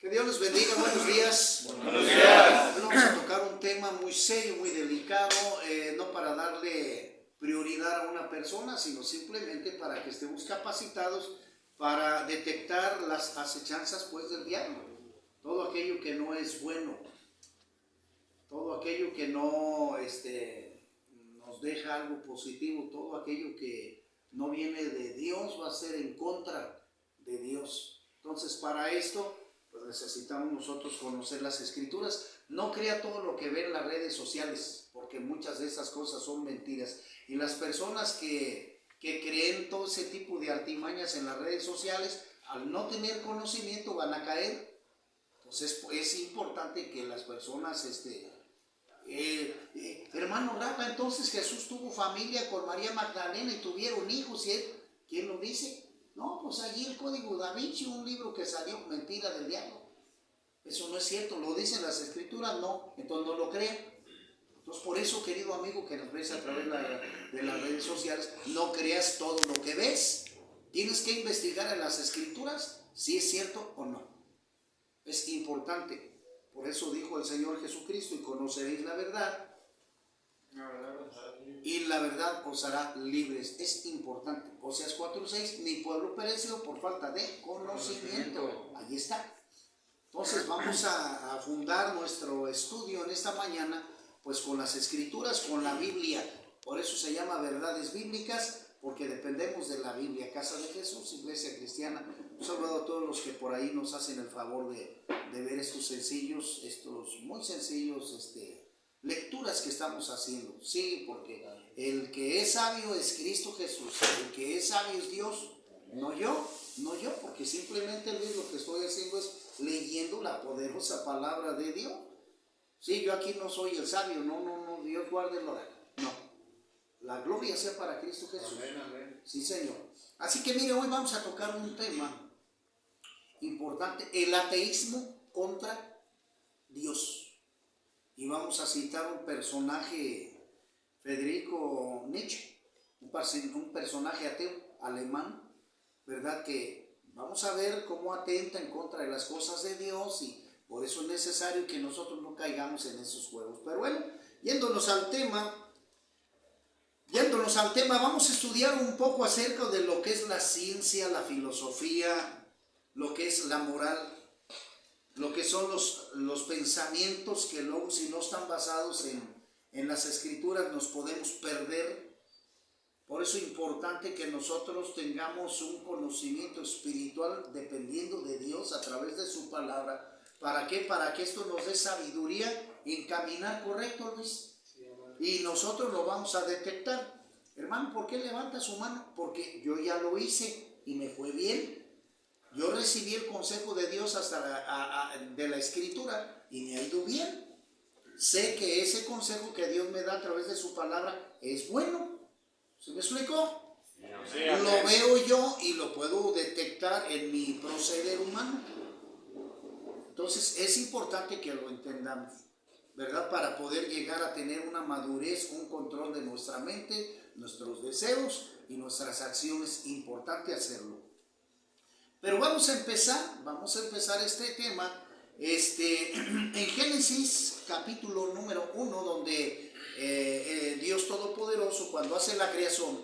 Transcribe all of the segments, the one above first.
Que Dios les bendiga, buenos días. Buenos días. Vamos a tocar un tema muy serio, muy delicado, no para darle prioridad a una persona, sino simplemente para que estemos capacitados para detectar las acechanzas pues del diablo. Todo aquello que no es bueno, todo aquello que no nos deja algo positivo, todo aquello que no viene de Dios va a ser en contra de Dios. Entonces, para esto pues necesitamos nosotros conocer las Escrituras. No crea todo lo que ve en las redes sociales, porque muchas de esas cosas son mentiras. Y las personas que creen todo ese tipo de artimañas en las redes sociales, al no tener conocimiento van a caer. Entonces es importante que las personas, hermano Rafa, entonces Jesús tuvo familia con María Magdalena y tuvieron hijos, ¿y quién lo dice? No, pues allí el Código Da Vinci, un libro que salió, mentira del diablo. Eso no es cierto, lo dicen las Escrituras, no, entonces no lo crean. Entonces por eso, querido amigo que nos ves a través de las redes sociales, no creas todo lo que ves. Tienes que investigar en las Escrituras si es cierto o no. Es importante. Por eso dijo el Señor Jesucristo: y conoceréis la verdad, y la verdad os hará libres. Es importante. Oseas 4:6, mi pueblo pereció por falta de conocimiento. Allí está. Entonces vamos a fundar nuestro estudio en esta mañana pues con las Escrituras, con la Biblia. Por eso se llama verdades bíblicas, porque dependemos de la Biblia. Casa de Jesús, Iglesia Cristiana. Un saludo a todos los que por ahí nos hacen el favor de ver estos sencillos, estos muy sencillos lecturas que estamos haciendo. Sí, porque el que es sabio es Cristo Jesús. El que es sabio es Dios. No yo, porque simplemente Luis, lo que estoy haciendo es leyendo la poderosa palabra de Dios. Sí, yo aquí no soy el sabio, no, Dios guárdelo. No, la gloria sea para Cristo Jesús. Amén, amén. Sí, Señor. Así que mire, hoy vamos a tocar un tema importante: el ateísmo contra Dios. Y vamos a citar un personaje, Friedrich Nietzsche, un personaje ateo alemán, ¿verdad? Que vamos a ver cómo atenta en contra de las cosas de Dios, y por eso es necesario que nosotros no caigamos en esos juegos. Pero bueno, yéndonos al tema, vamos a estudiar un poco acerca de lo que es la ciencia, la filosofía, lo que es la moral, lo que son los pensamientos que luego, si no están basados en las Escrituras, nos podemos perder. Por eso es importante que nosotros tengamos un conocimiento espiritual dependiendo de Dios a través de su palabra. ¿Para qué? Para que esto nos dé sabiduría en caminar correcto, Luis. Y nosotros lo vamos a detectar. Hermano, ¿por qué levanta su mano? Porque yo ya lo hice y me fue bien. Yo recibí el consejo de Dios de la Escritura y me ha ido bien. Sé que ese consejo que Dios me da a través de su palabra es bueno. ¿Se me explicó? Sí, lo veo yo y lo puedo detectar en mi proceder humano. Entonces es importante que lo entendamos, ¿verdad? Para poder llegar a tener una madurez, un control de nuestra mente, nuestros deseos y nuestras acciones. Importante hacerlo. Pero vamos a empezar este tema en Génesis capítulo número 1, donde Dios Todopoderoso, cuando hace la creación,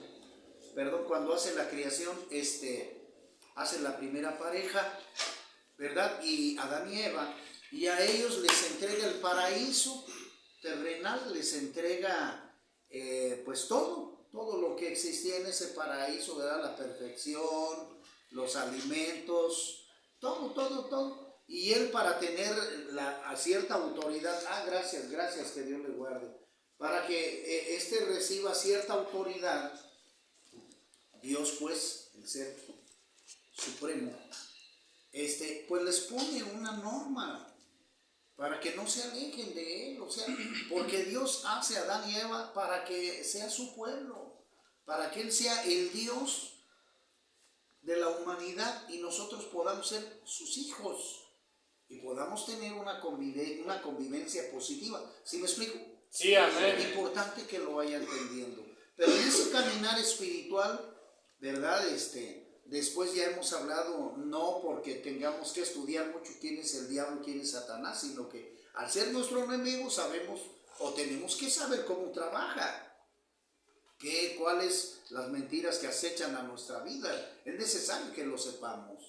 hace la primera pareja, ¿verdad? Y Adán y Eva, y a ellos les entrega el paraíso terrenal, les entrega pues todo lo que existía en ese paraíso, ¿verdad? La perfección, los alimentos, todo. Y él, para tener a cierta autoridad, gracias, que Dios le guarde, para que reciba cierta autoridad, Dios pues, el ser supremo, pues les pone una norma para que no se alejen de él. O sea, porque Dios hace a Adán y Eva para que sea su pueblo, para que él sea el Dios de la humanidad y nosotros podamos ser sus hijos y podamos tener una convivencia positiva. ¿Sí me explico? Sí, amén. Es importante que lo vaya entendiendo. Pero en ese caminar espiritual, ¿verdad? después ya hemos hablado, no porque tengamos que estudiar mucho quién es el diablo, quién es Satanás, sino que al ser nuestro enemigo sabemos o tenemos que saber cómo trabaja. Cuáles las mentiras que acechan a nuestra vida. Es necesario que lo sepamos,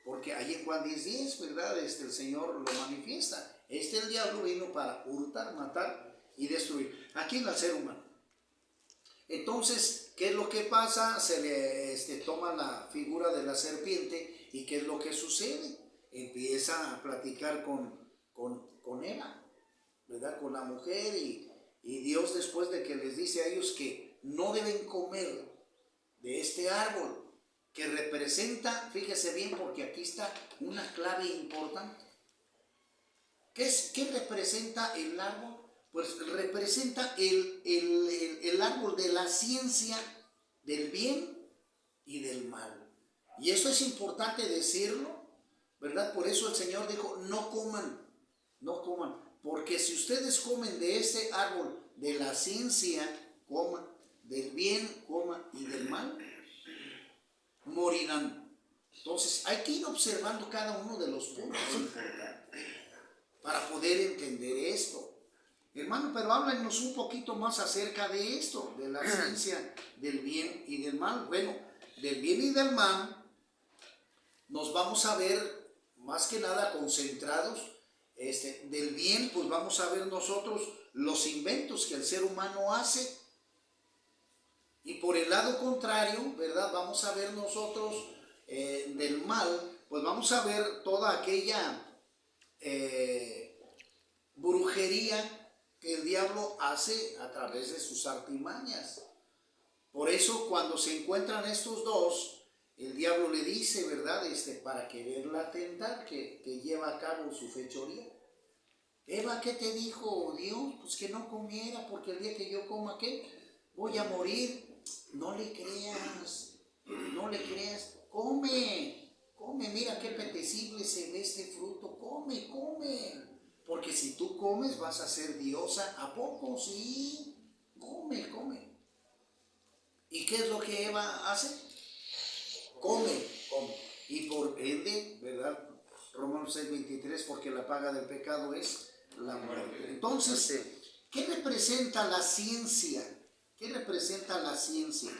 porque ahí en Juan 10:10, ¿verdad? El Señor lo manifiesta. El diablo vino para hurtar, matar y destruir. Aquí en el ser humano. Entonces, ¿qué es lo que pasa? Se le toma la figura de la serpiente y ¿qué es lo que sucede? Empieza a platicar con Eva, ¿verdad? Con la mujer y Dios, después de que les dice a ellos que no deben comer de este árbol, que representa, fíjese bien porque aquí está una clave importante. ¿Qué representa el árbol? Pues representa el árbol de la ciencia del bien y del mal. Y eso es importante decirlo, ¿verdad? Por eso el Señor dijo, no coman, porque si ustedes comen de este árbol de la ciencia, coman, del bien, coman y del mal, morirán. Entonces hay que ir observando cada uno de los puntos importantes para poder entender esto. Hermano, pero háblanos un poquito más acerca de esto, de la ciencia del bien y del mal. Bueno, del bien y del mal nos vamos a ver más que nada concentrados. Del bien, pues vamos a ver nosotros los inventos que el ser humano hace. Y por el lado contrario, ¿verdad? Vamos a ver nosotros del mal, pues vamos a ver toda aquella brujería que el diablo hace a través de sus artimañas. Por eso cuando se encuentran estos dos, el diablo le dice, ¿verdad? Para quererla tentar, que lleva a cabo su fechoría. Eva, ¿qué te dijo Dios? Pues que no comiera, porque el día que yo coma, ¿qué? Voy a morir. No le creas, come, mira qué apetecible se ve este fruto, come, porque si tú comes vas a ser diosa, ¿a poco? Sí, come. ¿Y qué es lo que Eva hace? Come, y por ende, ¿verdad? Romanos 6:23, porque la paga del pecado es la muerte. Entonces, ¿qué representa la ciencia? ¿Qué representa la ciencia?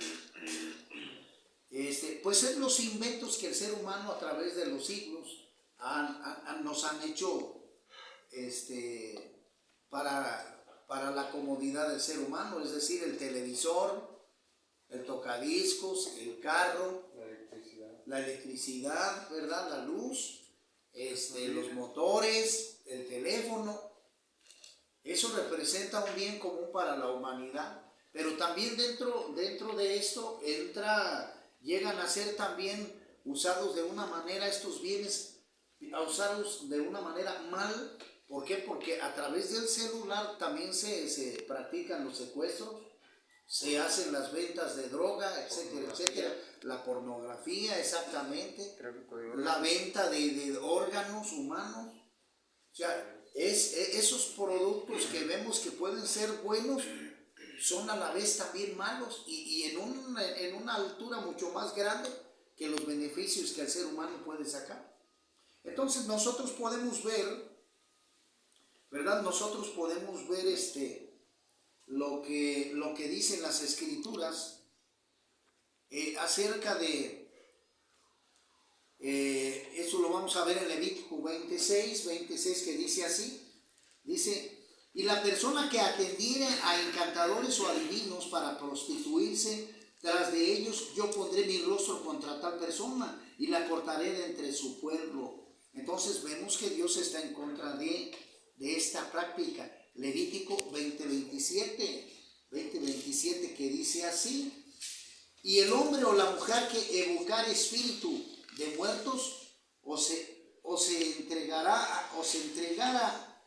Pues es los inventos que el ser humano a través de los siglos nos han hecho para la comodidad del ser humano, es decir, el televisor, el tocadiscos, el carro, la electricidad, ¿verdad? La luz, los motores, el teléfono. Eso representa un bien común para la humanidad. Pero también dentro de esto llegan a ser también usados de una manera, estos bienes, usados de una manera mal. ¿Por qué? Porque a través del celular también se practican los secuestros, se hacen las ventas de droga, etcétera. La pornografía, exactamente. La venta de órganos humanos. O sea, esos productos que vemos que pueden ser buenos, son a la vez también malos y en una altura mucho más grande que los beneficios que el ser humano puede sacar. Entonces nosotros podemos ver, ¿verdad? Nosotros podemos ver lo que dicen las escrituras acerca de eso. Lo vamos a ver en Levítico 26 que dice así, dice: y la persona que atendiere a encantadores o adivinos para prostituirse tras de ellos, yo pondré mi rostro contra tal persona y la cortaré de entre su pueblo. Entonces vemos que Dios está en contra de esta práctica. Levítico 20:27 que dice así: y el hombre o la mujer que evocare espíritu de muertos o se entregara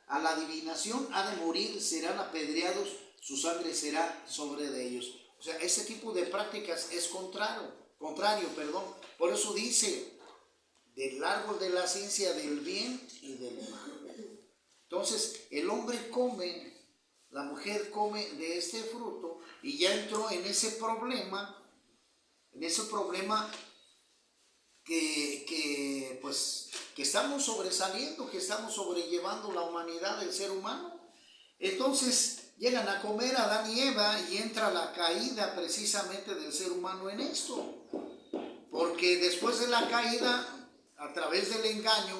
a la adivinación, ha de morir, serán apedreados, su sangre será sobre de ellos. O sea, ese tipo de prácticas es contrario. Por eso dice, del árbol de la ciencia del bien y del mal. Entonces, el hombre come, la mujer come de este fruto y ya entró en ese problema pues, que estamos sobresaliendo, que estamos sobrellevando la humanidad del ser humano. Entonces llegan a comer Adán y Eva y entra la caída precisamente del ser humano en esto. Porque después de la caída, a través del engaño,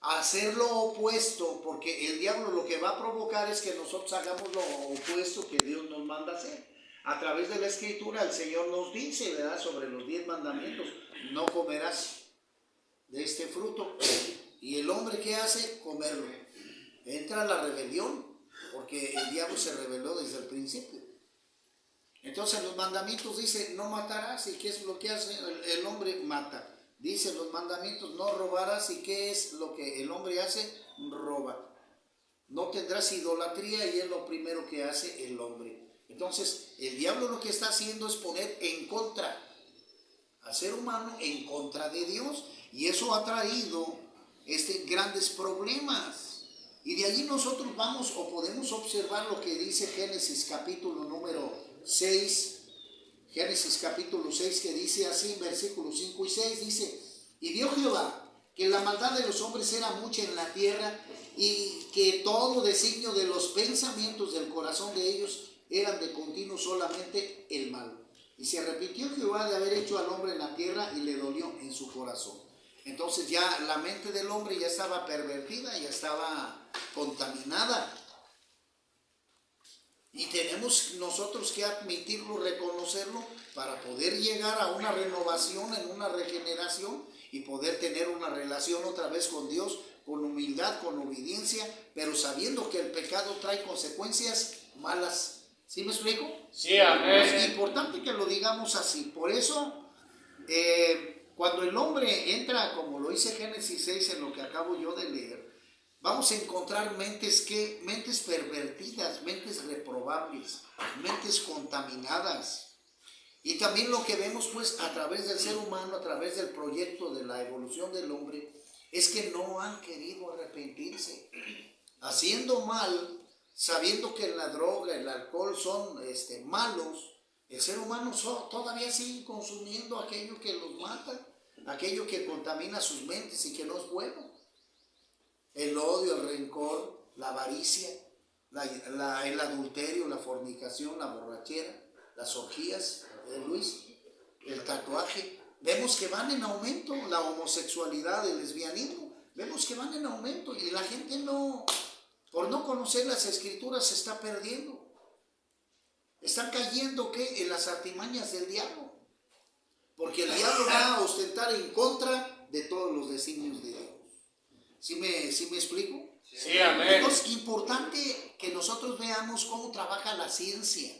hacer lo opuesto, porque el diablo lo que va a provocar es que nosotros hagamos lo opuesto que Dios nos manda hacer. A través de la Escritura el Señor nos dice, ¿verdad?, sobre los 10 mandamientos: no comerás de este fruto. Y el hombre, ¿qué hace? Comerlo. Entra la rebelión, porque el diablo se rebeló desde el principio. Entonces los mandamientos dice: no matarás. ¿Y qué es lo que hace el hombre? Mata. Dice los mandamientos: no robarás. ¿Y qué es lo que el hombre hace? Roba. No tendrás idolatría, y es lo primero que hace el hombre. Entonces el diablo lo que está haciendo es poner en contra al ser humano, en contra de Dios, y eso ha traído grandes problemas. Y de allí nosotros vamos o podemos observar lo que dice Génesis capítulo número 6, Génesis capítulo 6, que dice así, versículos 5 y 6, dice: y vio Jehová que la maldad de los hombres era mucha en la tierra, y que todo designio de los pensamientos del corazón de ellos eran de continuo solamente el mal. Y se arrepintió Jehová de haber hecho al hombre en la tierra, y le dolió en su corazón. Entonces ya la mente del hombre ya estaba pervertida, ya estaba contaminada. Y tenemos nosotros que admitirlo, reconocerlo, para poder llegar a una renovación, en una regeneración, y poder tener una relación otra vez con Dios, con humildad, con obediencia, pero sabiendo que el pecado trae consecuencias malas. ¿Sí me explico? Sí, amén. Es importante que lo digamos así. Por eso, cuando el hombre entra, como lo dice Génesis 6, en lo que acabo yo de leer, vamos a encontrar mentes pervertidas, mentes reprobables, mentes contaminadas. Y también lo que vemos, pues, a través del ser humano, a través del proyecto de la evolución del hombre, es que no han querido arrepentirse, haciendo mal, sabiendo que la droga, el alcohol son malos. El ser humano todavía sigue consumiendo aquello que los mata, aquello que contamina sus mentes y que no es bueno. El odio, el rencor, la avaricia, el adulterio, la fornicación, la borrachera, las orgías, Luis, el tatuaje. Vemos que van en aumento, la homosexualidad, el lesbianismo, vemos que van en aumento, y la gente por no conocer las Escrituras, se está perdiendo. Están cayendo, ¿qué?, en las artimañas del diablo. Porque el diablo va a ostentar en contra de todos los designios de Dios. ¿Sí me explico? Sí, amén. Entonces es importante que nosotros veamos cómo trabaja la ciencia,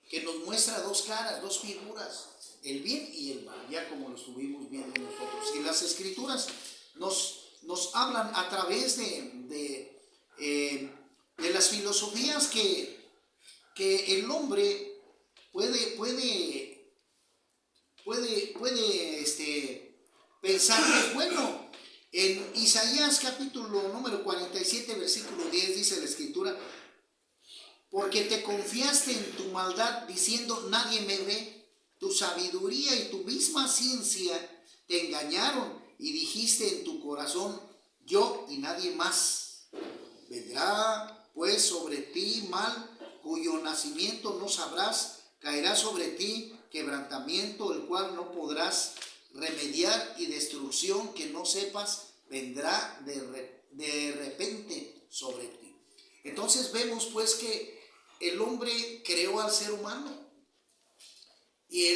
que nos muestra dos caras, dos figuras, el bien y el mal, ya como lo estuvimos viendo nosotros. Y las Escrituras nos hablan a través de las filosofías que el hombre puede pensar que es bueno. En Isaías capítulo número 47, versículo 10, dice la Escritura: porque te confiaste en tu maldad, diciendo: nadie me ve. Tu sabiduría y tu misma ciencia te engañaron, y dijiste en tu corazón: yo y nadie más. Vendrá pues sobre ti mal, cuyo nacimiento no sabrás. Caerá sobre ti quebrantamiento, el cual no podrás remediar, y destrucción que no sepas vendrá de repente sobre ti. Entonces vemos pues que el hombre creó al ser humano, y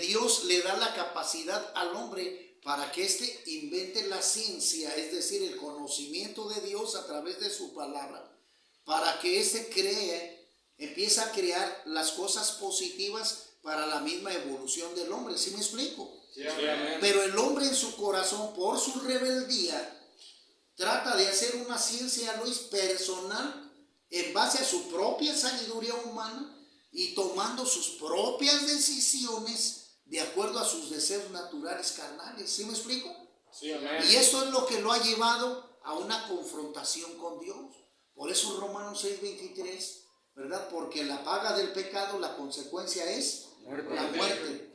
Dios le da la capacidad al hombre para que éste invente la ciencia, es decir, el conocimiento de Dios a través de su palabra, para que éste empieza a crear las cosas positivas para la misma evolución del hombre. ¿Sí me explico? Sí, amén. Pero el hombre en su corazón, por su rebeldía, trata de hacer una ciencia, Luis, personal, en base a su propia sabiduría humana, y tomando sus propias decisiones de acuerdo a sus deseos naturales carnales. ¿Sí me explico? Sí, amén. Y eso es lo que lo ha llevado a una confrontación con Dios. Por eso Romanos 6:23, ¿verdad? Porque la paga del pecado, la consecuencia es la muerte.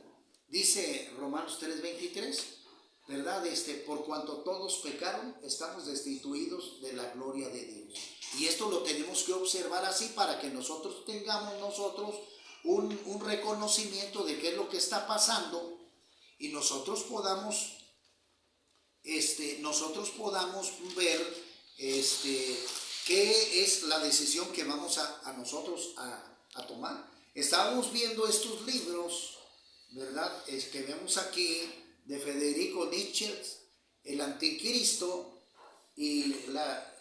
Dice Romanos 3:23, ¿verdad? Por cuanto todos pecaron, estamos destituidos de la gloria de Dios. Y esto lo tenemos que observar así para que nosotros tengamos un reconocimiento de qué es lo que está pasando y nosotros podamos ver qué es la decisión que vamos a nosotros a tomar. Estábamos viendo estos libros, ¿verdad? Que vemos aquí de Federico Nietzsche, el anticristo y la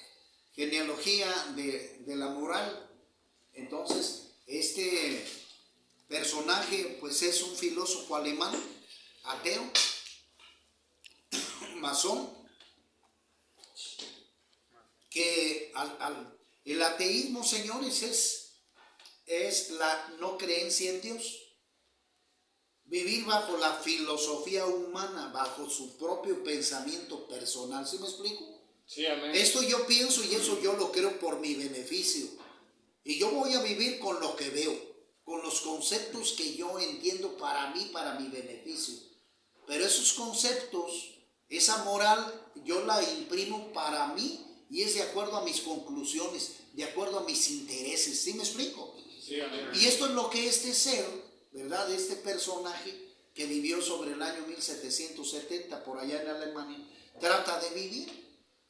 genealogía de la moral. Entonces, este personaje pues es un filósofo alemán, ateo, masón, que el ateísmo, señores, es la no creencia en Dios. Vivir bajo la filosofía humana, bajo su propio pensamiento personal. ¿Sí me explico? Sí, amén. Esto yo pienso y eso yo lo creo por mi beneficio. Y yo voy a vivir con lo que veo, con los conceptos que yo entiendo para mí, para mi beneficio. Pero esos conceptos, esa moral, yo la imprimo para mí y es de acuerdo a mis conclusiones, de acuerdo a mis intereses. ¿Sí me explico? Sí, amén. Y esto es lo que este ser, ¿verdad? Este personaje que vivió sobre el año 1770 por allá en Alemania, trata de vivir.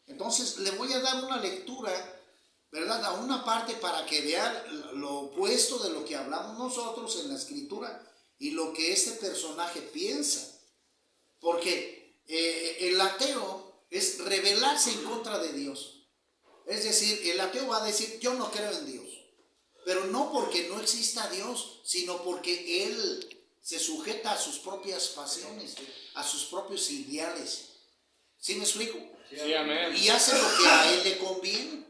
Entonces le voy a dar una lectura, ¿verdad? A una parte para que vean lo opuesto de lo que hablamos nosotros en la escritura y lo que este personaje piensa. Porque el ateo es rebelarse en contra de Dios. Es decir, el ateo va a decir, yo no creo en Dios. Pero no porque no exista Dios, sino porque él se sujeta a sus propias pasiones, a sus propios ideales. ¿Sí me explico? Sí, amén. Y hace lo que a él le conviene.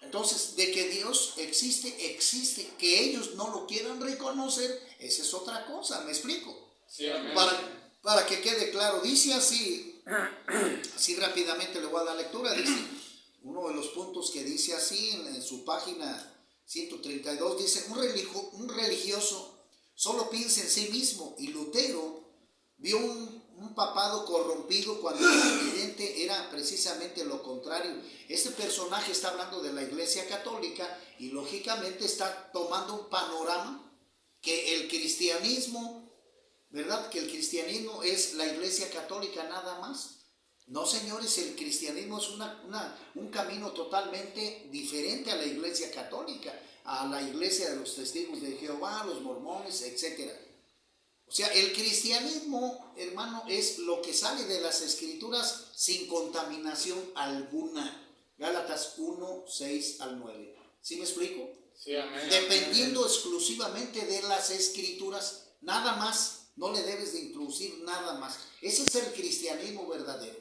Entonces, de que Dios existe, existe. Que ellos no lo quieran reconocer, esa es otra cosa. ¿Me explico? Sí, amén. Para que quede claro, dice así rápidamente le voy a dar lectura. Dice, uno de los puntos que dice así en su página 132, dice, un religioso solo piensa en sí mismo, y Lutero vio un papado corrompido cuando lo evidente era precisamente lo contrario. Este personaje está hablando de la Iglesia Católica y lógicamente está tomando un panorama que el cristianismo, ¿verdad? Que el cristianismo es la Iglesia Católica nada más. No, señores, el cristianismo es un camino totalmente diferente a la Iglesia Católica, a la Iglesia de los Testigos de Jehová, los mormones, etc. O sea, el cristianismo, hermano, es lo que sale de las Escrituras sin contaminación alguna. Gálatas 1, 6 al 9. ¿Sí me explico? Sí, amén. Dependiendo exclusivamente de las Escrituras, nada más, no le debes de introducir nada más. Ese es el cristianismo verdadero.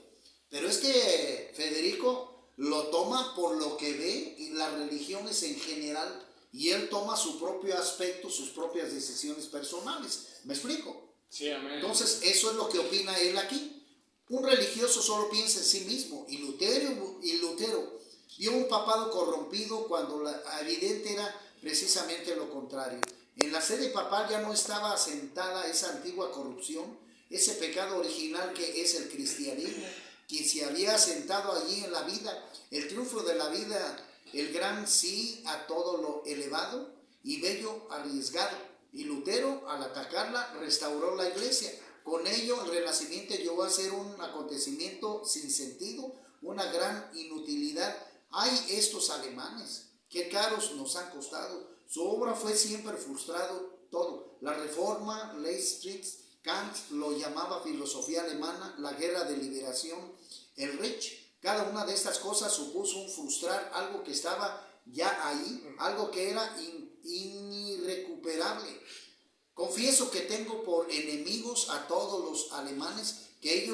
Pero Federico lo toma por lo que ve y las religiones en general, y él toma su propio aspecto, sus propias decisiones personales. ¿Me explico? Sí, amén. Entonces, eso es lo que opina él aquí. Un religioso solo piensa en sí mismo, y Lutero vio un papado corrompido cuando la evidente era precisamente lo contrario. En la sede papal ya no estaba asentada esa antigua corrupción, ese pecado original que es el cristianismo, quien se había asentado allí en la vida, el triunfo de la vida, el gran sí a todo lo elevado y bello arriesgado. Y Lutero, al atacarla, restauró la iglesia. Con ello, el Renacimiento llegó a ser un acontecimiento sin sentido, una gran inutilidad. ¡Ay, estos alemanes! ¡Qué caros nos han costado! Su obra fue siempre frustrado todo. La Reforma, Leibniz, Kant lo llamaba filosofía alemana, la guerra de liberación, el Reich. Cada una de estas cosas supuso un frustrar algo que estaba ya ahí, algo que era irrecuperable. Confieso que tengo por enemigos a todos los alemanes, que en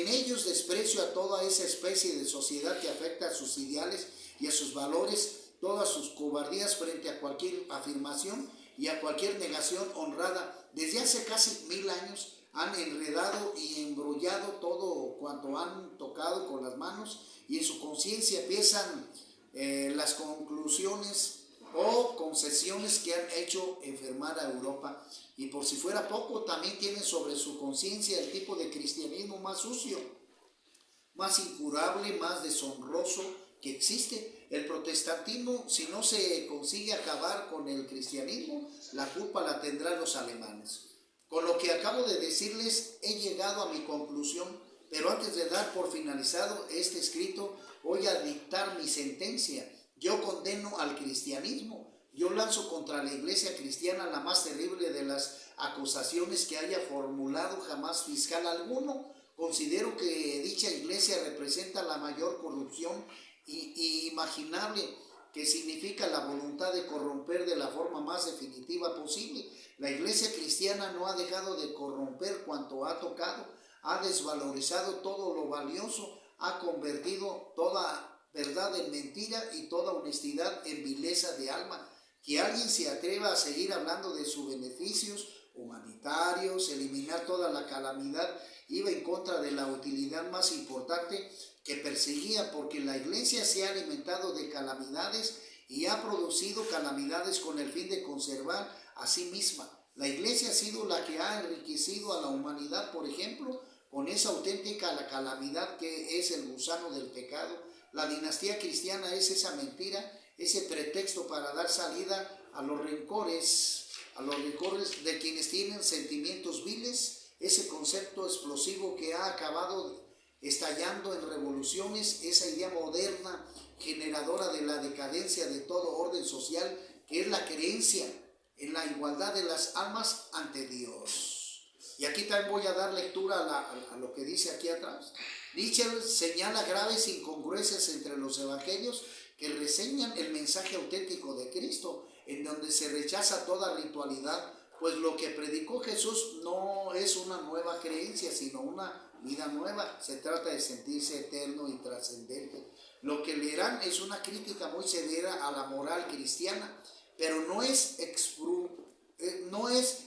ellos desprecio a toda esa especie de sociedad que afecta a sus ideales y a sus valores, todas sus cobardías frente a cualquier afirmación y a cualquier negación honrada. Desde hace casi 1000 años han enredado y embrollado todo cuanto han tocado con las manos, y en su conciencia pesan las conclusiones o concesiones que han hecho enfermar a Europa. Y por si fuera poco, también tienen sobre su conciencia el tipo de cristianismo más sucio, más incurable, más deshonroso que existe. El protestantismo, si no se consigue acabar con el cristianismo, la culpa la tendrán los alemanes. Con lo que acabo de decirles, he llegado a mi conclusión, pero antes de dar por finalizado este escrito, voy a dictar mi sentencia. Yo condeno al cristianismo. Yo lanzo contra la iglesia cristiana la más terrible de las acusaciones que haya formulado jamás fiscal alguno. Considero que dicha iglesia representa la mayor corrupción imaginable, que significa la voluntad de corromper de la forma más definitiva posible. La iglesia cristiana no ha dejado de corromper cuanto ha tocado, ha desvalorizado todo lo valioso, ha convertido toda verdad en mentira y toda honestidad en vileza de alma. Que alguien se atreva a seguir hablando de sus beneficios humanitarios, eliminar toda la calamidad, iba en contra de la utilidad más importante que perseguía, porque la iglesia se ha alimentado de calamidades y ha producido calamidades con el fin de conservar a sí misma. La iglesia ha sido la que ha enriquecido a la humanidad, por ejemplo, con esa auténtica calamidad que es el gusano del pecado. La dinastía cristiana es esa mentira, ese pretexto para dar salida a los rencores de quienes tienen sentimientos viles, ese concepto explosivo que ha acabado estallando en revoluciones, esa idea moderna generadora de la decadencia de todo orden social, que es la creencia en la igualdad de las almas ante Dios. Y aquí también voy a dar lectura a lo que dice aquí atrás. Nietzsche señala graves incongruencias entre los evangelios que reseñan el mensaje auténtico de Cristo, en donde se rechaza toda ritualidad, pues lo que predicó Jesús no es una nueva creencia, sino una vida nueva. Se trata de sentirse eterno y trascendente. Lo que leerán es una crítica muy severa a la moral cristiana, pero no es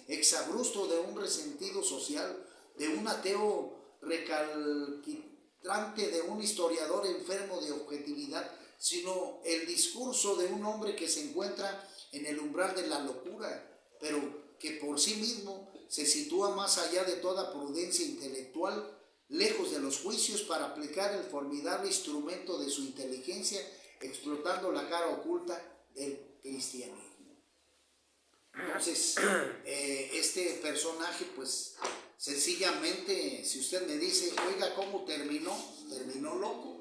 exabrupto de un resentido social, de un ateo recalcitrante, de un historiador enfermo de objetividad, sino el discurso de un hombre que se encuentra en el umbral de la locura, pero que por sí mismo se sitúa más allá de toda prudencia intelectual, lejos de los juicios, para aplicar el formidable instrumento de su inteligencia, explotando la cara oculta del cristianismo. Entonces, este personaje, pues, sencillamente, si usted me dice, oiga, ¿cómo terminó? Terminó loco.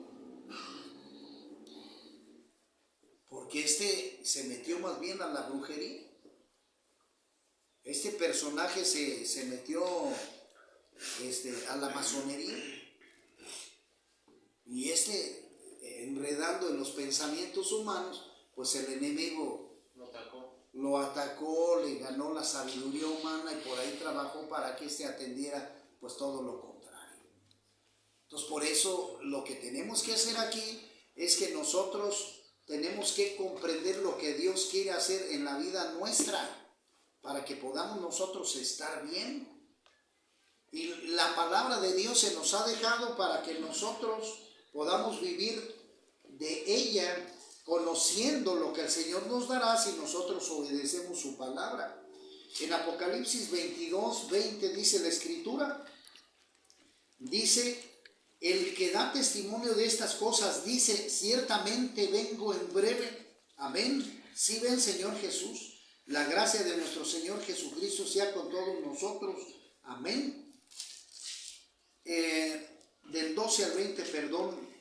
Porque se metió más bien a la brujería. Este personaje se metió a la masonería. Y enredando en los pensamientos humanos, pues el enemigo lo atacó, le ganó la sabiduría humana y por ahí trabajó para que atendiera pues todo lo contrario. Entonces, por eso lo que tenemos que hacer aquí es que nosotros tenemos que comprender lo que Dios quiere hacer en la vida nuestra, para que podamos nosotros estar bien. Y la palabra de Dios se nos ha dejado para que nosotros podamos vivir de ella, conociendo lo que el Señor nos dará si nosotros obedecemos su palabra. En Apocalipsis 22:20 dice la Escritura, dice: el que da testimonio de estas cosas dice, ciertamente vengo en breve. Amén. Si ven, Señor Jesús. La gracia de nuestro Señor Jesucristo sea con todos nosotros. Amén. Del 12 al 20, perdón.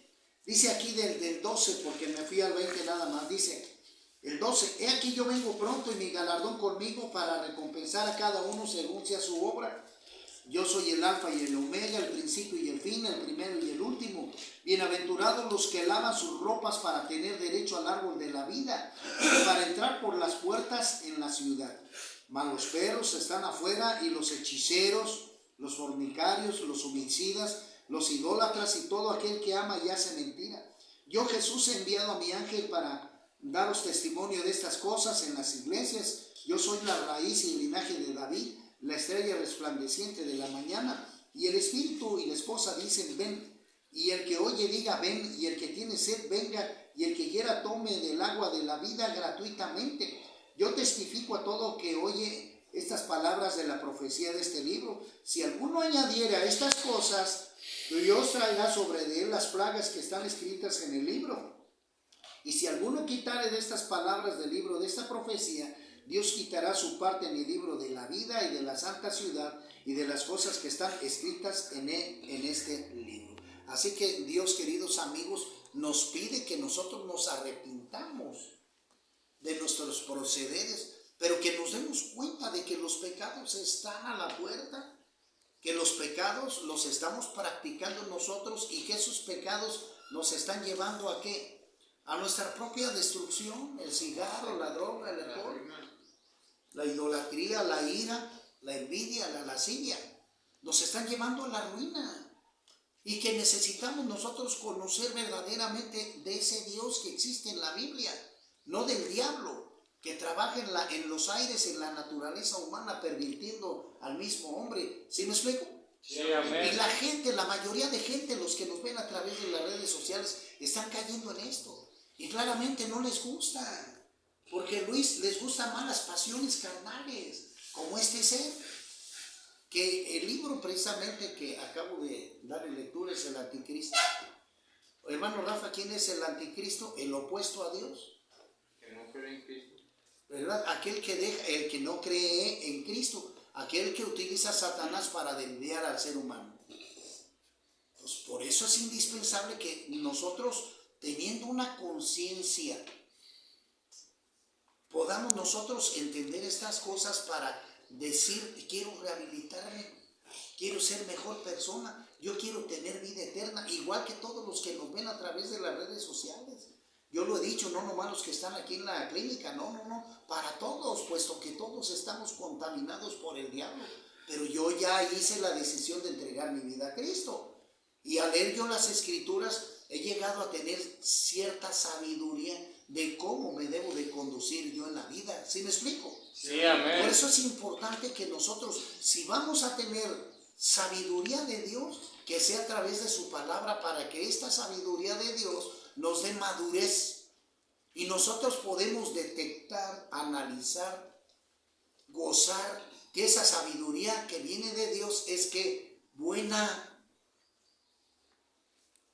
Dice aquí del 12, porque me fui al 20 nada más. Dice el 12: he aquí yo vengo pronto y mi galardón conmigo para recompensar a cada uno según sea su obra. Yo soy el alfa y el omega, el principio y el fin, el primero y el último. Bienaventurados los que lavan sus ropas para tener derecho al árbol de la vida y para entrar por las puertas en la ciudad. Mas los perros están afuera, y los hechiceros, los fornicarios, los homicidas, los idólatras y todo aquel que ama y hace mentira. Yo, Jesús, he enviado a mi ángel para daros testimonio de estas cosas en las iglesias. Yo soy la raíz y el linaje de David, la estrella resplandeciente de la mañana. Y el espíritu y la esposa dicen: ven. Y el que oye diga ven, y el que tiene sed venga, y el que quiera tome del agua de la vida gratuitamente. Yo testifico a todo que oye estas palabras de la profecía de este libro. Si alguno añadiera a estas cosas, Dios traerá sobre de él las plagas que están escritas en el libro. Y si alguno quitare de estas palabras del libro de esta profecía, Dios quitará su parte en el libro de la vida y de la santa ciudad y de las cosas que están escritas en este libro. Así que Dios, queridos amigos, nos pide que nosotros nos arrepintamos de nuestros procederes, pero que nos demos cuenta de que los pecados están a la puerta, que los pecados los estamos practicando nosotros y que esos pecados nos están llevando ¿a qué? A nuestra propia destrucción, el cigarro, la droga, el alcohol, la idolatría, la ira, la envidia, la lascivia, nos están llevando a la ruina. Y que necesitamos nosotros conocer verdaderamente de ese Dios que existe en la Biblia, no del diablo, que trabaja en los aires, en la naturaleza humana, pervirtiendo al mismo hombre. ¿Sí me explico? Sí, amén. Y la gente, la mayoría de gente, los que nos ven a través de las redes sociales, están cayendo en esto. Y claramente no les gusta, porque Luis, les gustan más las pasiones carnales, como este ser. Que el libro precisamente que acabo de darle lectura es el Anticristo. Hermano Rafa, ¿quién es el Anticristo? El opuesto a Dios. Que no cree en Cristo. ¿Verdad? Aquel que deja, el que no cree en Cristo, aquel que utiliza a Satanás para desviar al ser humano. Pues por eso es indispensable que nosotros, teniendo una conciencia, podamos nosotros entender estas cosas para decir, quiero rehabilitarme, quiero ser mejor persona, yo quiero tener vida eterna, igual que todos los que nos ven a través de las redes sociales. Yo lo he dicho, no nomás los que están aquí en la clínica, no, para todos, puesto que todos estamos contaminados por el diablo. Pero yo ya hice la decisión de entregar mi vida a Cristo. Y al leer yo las Escrituras, he llegado a tener cierta sabiduría de cómo me debo de conducir yo en la vida. ¿Sí me explico? Sí, amén. Por eso es importante que nosotros, si vamos a tener sabiduría de Dios, que sea a través de su palabra, para que esta sabiduría de Dios nos dé madurez y nosotros podemos detectar, analizar, gozar que esa sabiduría que viene de Dios es que buena,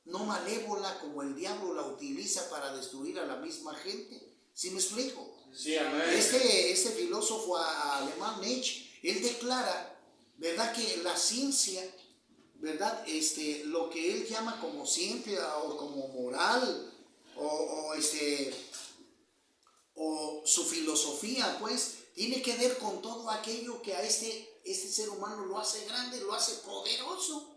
no malévola como el diablo la utiliza para destruir a la misma gente. ¿Sí me explico? Sí, amén. Este filósofo alemán Nietzsche, él declara, ¿verdad?, que la ciencia, ¿verdad?, lo que él llama como ciencia o como moral o su filosofía, pues, tiene que ver con todo aquello que a este ser humano lo hace grande, lo hace poderoso.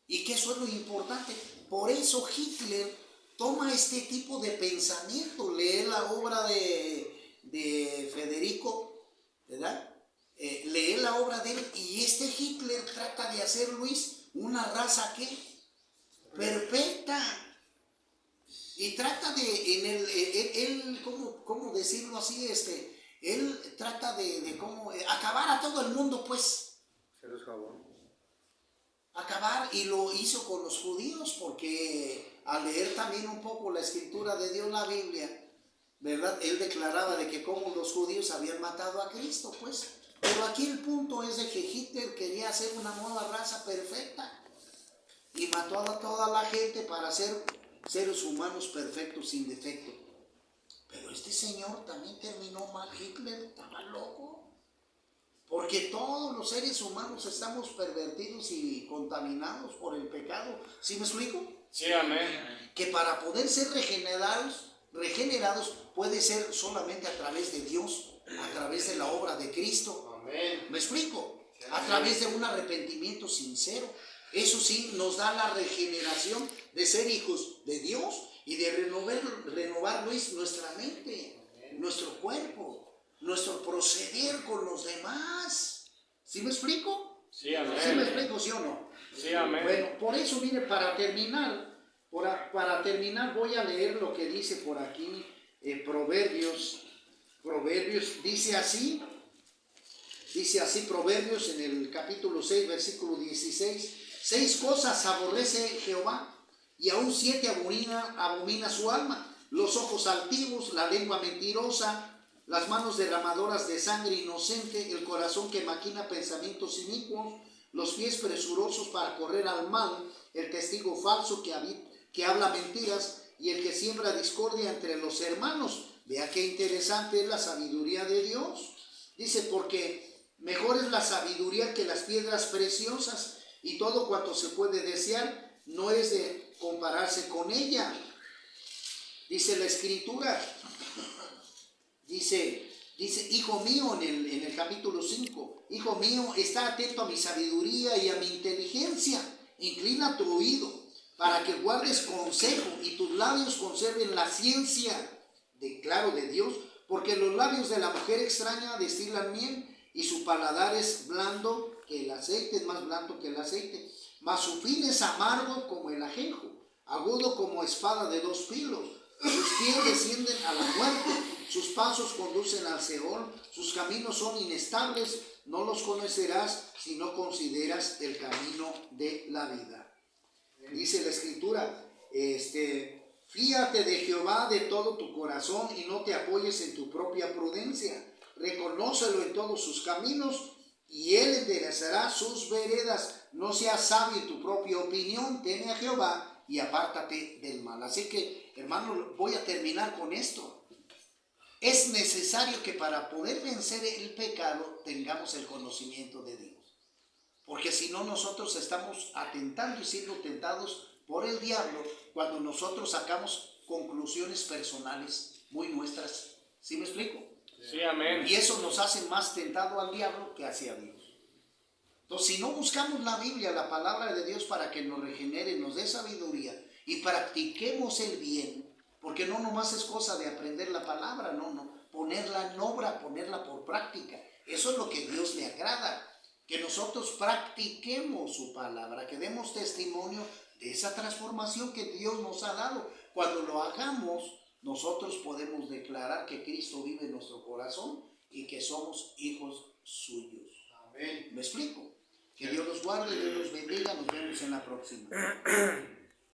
Y que eso es lo importante. Por eso Hitler toma este tipo de pensamiento. Lee la obra de Federico, ¿verdad? Lee la obra de él, y este Hitler trata de hacer, Luis, una raza ¿qué? Perfecta. Y trata de, ¿cómo decirlo así? Él trata de cómo acabar a todo el mundo, pues. Acabar, y lo hizo con los judíos, porque al leer también un poco la escritura de Dios, la Biblia, ¿verdad?, él declaraba de que como los judíos habían matado a Cristo, pues. Pero aquí el punto es de que Hitler quería hacer una nueva raza perfecta y mató a toda la gente para ser seres humanos perfectos, sin defecto. Pero este señor también terminó mal. Hitler estaba loco. Porque todos los seres humanos estamos pervertidos y contaminados por el pecado. ¿Sí me explico? Sí, amén. Que para poder ser regenerados puede ser solamente a través de Dios, a través de la obra de Cristo. Amén. ¿Me explico? A través de un arrepentimiento sincero. Eso sí nos da la regeneración de ser hijos de Dios y de renovar Luis, nuestra mente, nuestro cuerpo, nuestro proceder con los demás. ¿Sí me explico? Sí, amén. ¿Sí me explico, sí o no? Sí, amén. Bueno, por eso, mire, para terminar voy a leer lo que dice por aquí Proverbios. Proverbios dice así, Proverbios en el capítulo 6, versículo 16. 6 cosas aborrece Jehová, y aún 7 abomina su alma: los ojos altivos, la lengua mentirosa, las manos derramadoras de sangre inocente, el corazón que maquina pensamientos inicuos, los pies presurosos para correr al mal, el testigo falso que habla mentiras, y el que siembra discordia entre los hermanos. Vea qué interesante es la sabiduría de Dios. Dice, porque mejor es la sabiduría que las piedras preciosas, y todo cuanto se puede desear no es de compararse con ella. Dice la Escritura, dice, hijo mío, en el capítulo 5, hijo mío, está atento a mi sabiduría y a mi inteligencia, inclina tu oído para que guardes consejo y tus labios conserven la ciencia de Dios, porque los labios de la mujer extraña destilan miel y su paladar es blando que el aceite, es más blando que el aceite, mas su fin es amargo como el ajenjo, agudo como espada de 2 filos. Sus pies descienden a la muerte, sus pasos conducen al Seol, sus caminos son inestables, no los conocerás si no consideras el camino de la vida. Dice la Escritura, fíate de Jehová de todo tu corazón y no te apoyes en tu propia prudencia. Reconócelo en todos sus caminos y él enderezará sus veredas. No seas sabio en tu propia opinión, teme a Jehová y apártate del mal. Así que, hermano, voy a terminar con esto. Es necesario que para poder vencer el pecado tengamos el conocimiento de Dios. Porque si no, nosotros estamos atentando y siendo tentados por el diablo cuando nosotros sacamos conclusiones personales muy nuestras. ¿Sí me explico? Sí, amén. Y eso nos hace más tentado al diablo que hacia Dios. Entonces, si no buscamos la Biblia, la palabra de Dios, para que nos regenere, nos dé sabiduría y practiquemos el bien, porque no nomás es cosa de aprender la palabra, no, ponerla en obra, ponerla por práctica. Eso es lo que Dios le agrada, que nosotros practiquemos su palabra, que demos testimonio de esa transformación que Dios nos ha dado. Cuando lo hagamos, nosotros podemos declarar que Cristo vive en nuestro corazón y que somos hijos suyos. Amén. ¿Me explico? Que Dios los guarde, Dios los bendiga, nos vemos en la próxima.